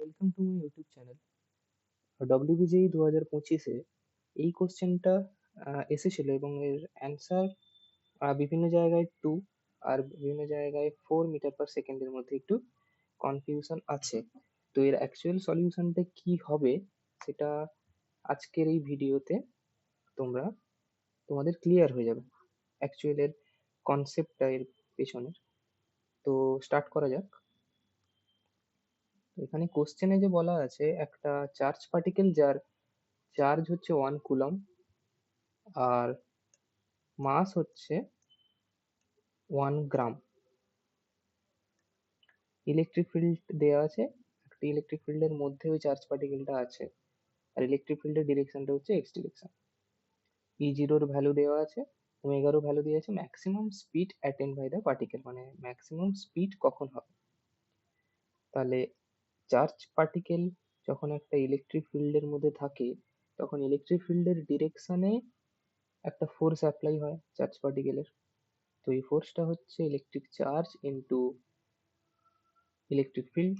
Welcome to my YouTube channel. WBJEE 2025-এ এই কোশ্চেনটা এসেছিল এবং এর অ্যান্সার বিভিন্ন জায়গায় 2 আর বিভিন্ন জায়গায় 4 মিটার পার সেকেন্ডের মধ্যে একটু কনফিউশন আছে। তো এর অ্যাকচুয়াল সলিউশনটা কি হবে সেটা আজকের এই ভিডিওতে তোমরা তোমাদের ক্লিয়ার হয়ে যাবে অ্যাকচুয়াল এর কনসেপ্টটা এর পেছনের। তো স্টার্ট করা যাক। এখানে কোশ্চেনে যে বলা আছে একটা চার্জ পার্টিকেল যার চার্জ হচ্ছে 1 কুলম আর মাস হচ্ছে 1 গ্রাম। ইলেকট্রিক ফিল্ড দেওয়া আছে, একটা ইলেকট্রিক ফিল্ডের মধ্যে ওই চার্জ পার্টিকেলটা আছে আর ইলেকট্রিক ফিল্ডের ডিরেকশনটা হচ্ছে এক্স ডিরেকশন। ই জিরোর ভ্যালু দেওয়া আছে, ওমেগারও ভ্যালু দেওয়া আছে, maximum speed attained by the particle মানে ম্যাক্সিমাম স্পিড কখন হবে। তাহলে চার্জ পার্টিকেল যখন একটা ইলেকট্রিক ফিল্ডের মধ্যে থাকে তখন ইলেকট্রিক ফিল্ডের ডিরেকশনে একটা ফোর্স অ্যাপ্লাই হয় চার্জ পার্টিকেলের। তো এই ফোর্সটা হচ্ছে electric charge into electric field.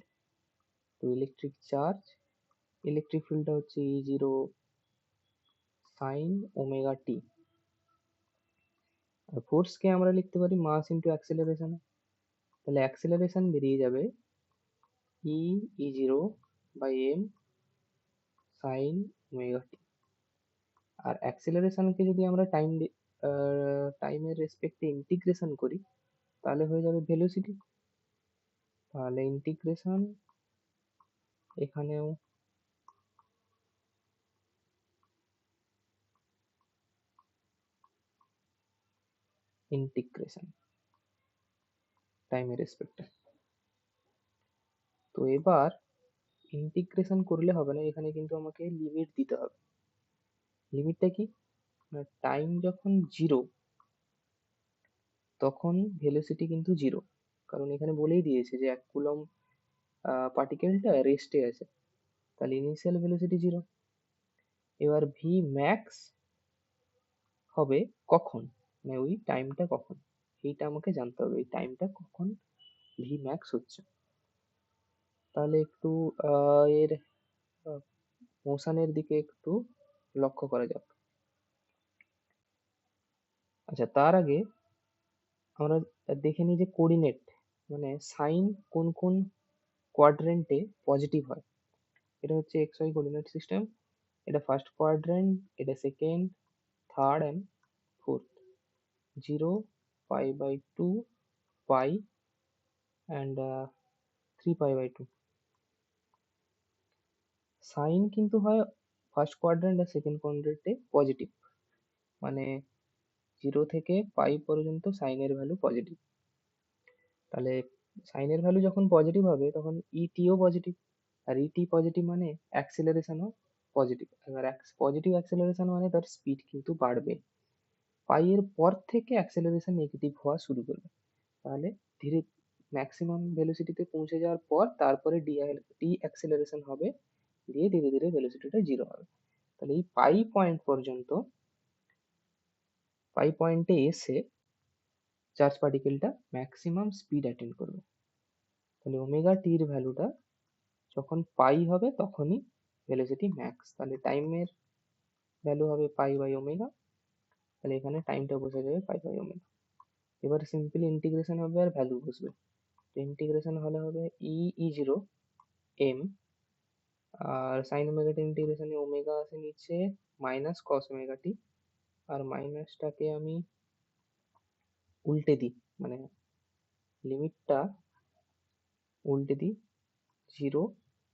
তো ইলেকট্রিক চার্জ ইলেকট্রিক ফিল্ডটা হচ্ছে E zero sine omega T. আর ফোর্সকে আমরা লিখতে পারি মাস ইন্টু অ্যাক্সেলারেশন। তাহলে অ্যাক্সেলারেশন বেরিয়ে যাবে E E zero by M sine omega T. আর অ্যাক্সেলারেশনকে যদি আমরা টাইমের রেসপেক্টে ইন্টিগ্রেশন করি তাহলে হয়ে যাবে ভেলোসিটি। তাহলে ইন্টিগ্রেশন এখানেও ইন্টিগ্রেশন টাইমের রেসপেক্টে। তো এবার ইন্টিগ্রেশন করলে হবে না, এখানে কিন্তু আমাকে লিমিট দিতে হবে। লিমিটটা কি? না, টাইম যখন জিরো তখন ভেলোসিটি কিন্তু জিরো, কারণ এখানে বলেই দিয়েছে যে 1 কুলম পার্টিকেলটা রেস্টে আছে, তাহলে ইনিশিয়াল ভেলোসিটি জিরো। এবার ভি ম্যাক্স হবে কখন, মানে ওই টাইমটা কখন, এইটা আমাকে জানতে হবে, এই টাইমটা কখন ভি ম্যাক্স হচ্ছে। তাহলে একটু এর মোশনের দিকে একটু লক্ষ্য করা যাক। আচ্ছা, তার আগে আমরা দেখে নিই যে কোঅর্ডিনেট মানে সাইন কোন কোন কোয়াড্রেন্টে পজিটিভ হয়। এটা হচ্ছে এক্স ওয়াই কোঅর্ডিনেট সিস্টেম। এটা ফার্স্ট কোয়াড্রেন্ট, এটা second, third and fourth. 0, pi by 2, pi and 3 pi by 2। Sine কিন্তু হয় ফার্স্ট কোয়াড্রেন্ট আর সেকেন্ড কোয়াড্রেন্টে পজিটিভ, মানে 0 থেকে পাই পর্যন্ত সাইনের ভ্যালু পজিটিভ। তাহলে সাইনের ভ্যালু যখন পজিটিভ হবে তখন ইটিও পজিটিভ, আর ইটি পজিটিভ মানে অ্যাক্সিলারেশনও পজিটিভ। এবার পজিটিভ অ্যাক্সিলারেশন মানে তার স্পিড কিন্তু বাড়বে। পাই এর পর থেকে অ্যাক্সিলারেশন নেগেটিভ হওয়া শুরু করবে, তাহলে ধীরে ম্যাক্সিমাম ভেলোসিটিতে পৌঁছে যাওয়ার পর তারপরে ডি অ্যাক্সিলারেশন হবে, দিয়ে ধীরে ধীরে ভেলোসিটিটা জিরো হবে। তাহলে এই পাই পয়েন্ট পর্যন্ত, পাই পয়েন্টে এসে চার্জ পার্টিকেলটা ম্যাক্সিমাম স্পিড অ্যাটেন্ড করবে। তাহলে ওমেগা টির ভ্যালুটা যখন পাই হবে তখনই ভেলোসিটি ম্যাক্স। তাহলে টাইমের ভ্যালু হবে পাই বাই ওমেগা। তাহলে এখানে টাইমটা বসে যাবে পাই বাই ওমেগা। এবার সিম্পলি ইন্টিগ্রেশন হবে আর ভ্যালু বসবে। তো ইন্টিগ্রেশন হলে হবে ই ই জিরো এম, আর সাইন ওমেগা টি ইন্টিগ্রেশনে ওমেগা আসে নিচে মাইনাস কস ওমেগা টি, আর মাইনাসটাকে আমি উল্টে দিই, মানে লিমিটটা উল্টে দিই। জিরো,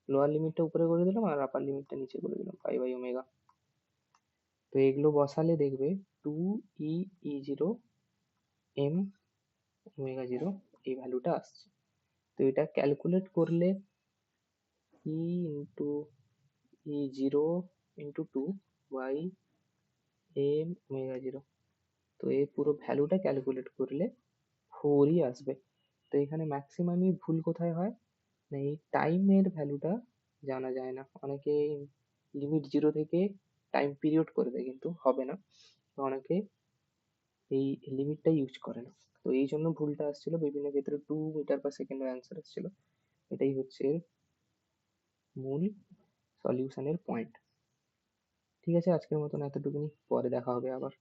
লোয়ার লিমিটটা উপরে করে দিলাম আর আপার লিমিটটা নিচে করে দিলাম পাই বাই ওমেগা। তো এগুলো বসালে দেখবে two E E zero M omega zero এই ভ্যালুটা আসছে। তো এটা ক্যালকুলেট করলে E into E zero into two by M omega zero, তো এই পুরো ভ্যালুটা ক্যালকুলেট করলে 4ই আসবে। তো এখানে ম্যাক্সিমামই ভুল কোথায় হয়, না এই টাইমের ভ্যালুটা জানা যায় না। অনেকে লিমিট জিরো থেকে টাইম পিরিয়ড করে দেয় কিন্তু হবে না, তো অনেকে এই লিমিটটা ইউজ করে না। তো এই জন্য ভুলটা আসছিল, বিভিন্ন ক্ষেত্রে 2 মিটার পার সেকেন্ড অ্যান্সার আসছিল। এটাই হচ্ছে মূল সলিউশনের পয়েন্ট। ঠিক আছে, আজকের মতন এতটুকুনি, পরে দেখা হবে আবার।